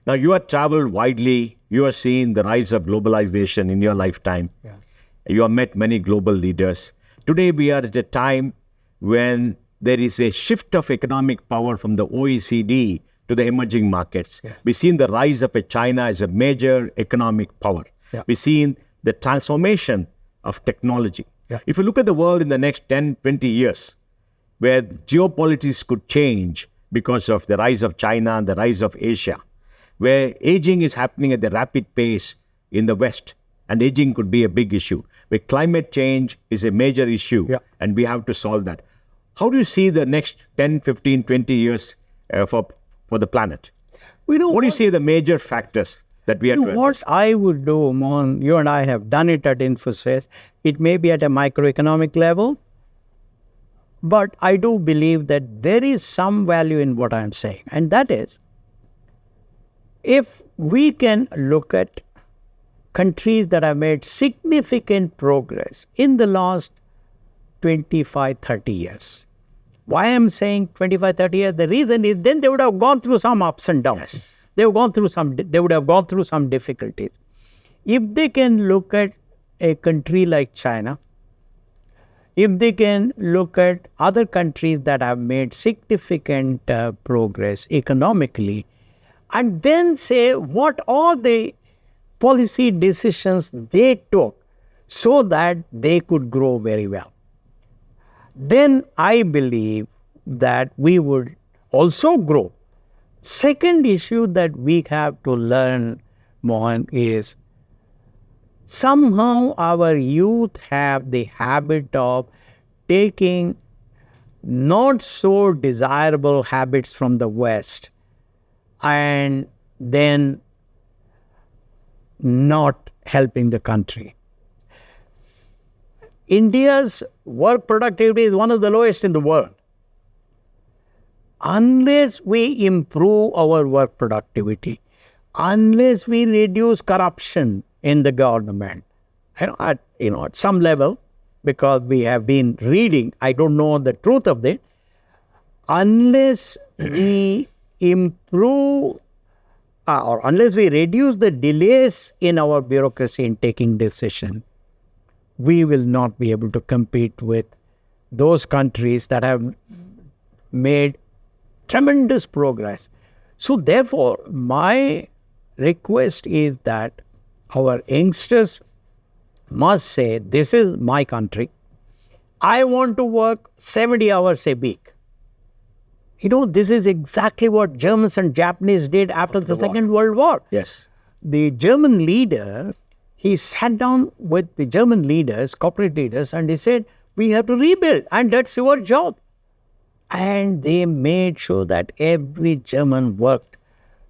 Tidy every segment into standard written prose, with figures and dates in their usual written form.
Now, you have traveled widely. You have seen the rise of globalization in your lifetime. Yeah. You have met many global leaders. Today, we are at a time when there is a shift of economic power from the OECD to the emerging markets. Yeah. We've seen the rise of China as a major economic power. Yeah. We've seen the transformation of technology. Yeah. If you look at the world in the next 10, 20 years, where geopolitics could change because of the rise of China and the rise of Asia, where aging is happening at a rapid pace in the West, and aging could be a big issue, where climate change is a major issue, Yeah. and we have to solve that. How do you see the next 10, 15, 20 years for the planet? We know What do you see the major factors that we have to what I would do, Mohan, you and I have done it at Infosys. It may be at a microeconomic level, but I do believe that there is some value in what I'm saying. And that is, if we can look at countries that have made significant progress in the last 25, 30 years. Why I'm saying 25, 30 years, the reason is then they would have gone through some ups and downs. Yes. They would have gone through some difficulties. If they can look at a country like China, if they can look at other countries that have made significant progress economically, and then say what are the policy decisions they took so that they could grow very well, then I believe that we would also grow. Second issue that we have to learn, Mohan, is somehow our youth have the habit of taking not so desirable habits from the West and then not helping the country. India's work productivity is one of the lowest in the world. Unless we improve our work productivity, unless we reduce corruption in the government, at some level, because we have been reading, I don't know the truth of it, unless we improve or unless we reduce the delays in our bureaucracy in taking decision, we will not be able to compete with those countries that have made tremendous progress. So therefore, my request is that our youngsters must say, this is my country. I want to work 70 hours a week. This is exactly what Germans and Japanese did after the Second World War. Yes. The German leader, he sat down with the German leaders, corporate leaders, and he said, we have to rebuild, and that's your job. And they made sure that every German worked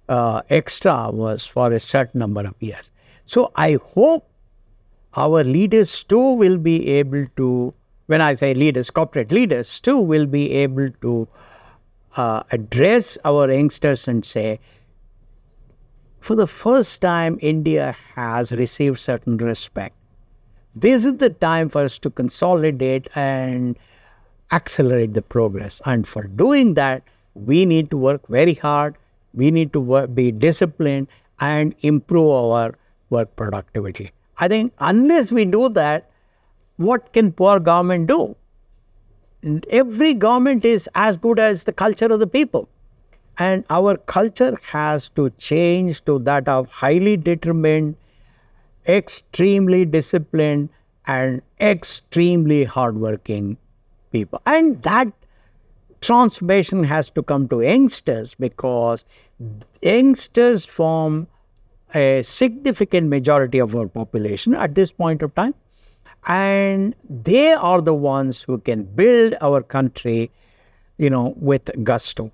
extra hours for a certain number of years. So I hope our leaders too will be able to, when I say leaders, corporate leaders too will be able to address our youngsters and say, for the first time, India has received certain respect. This is the time for us to consolidate and accelerate the progress. And for doing that, we need to work very hard. We need to be disciplined and improve our work productivity. I think unless we do that, what can poor government do? And every government is as good as the culture of the people. And our culture has to change to that of highly determined, extremely disciplined, and extremely hardworking people. And that transformation has to come to youngsters, because youngsters form a significant majority of our population at this point of time. And they are the ones who can build our country, with gusto.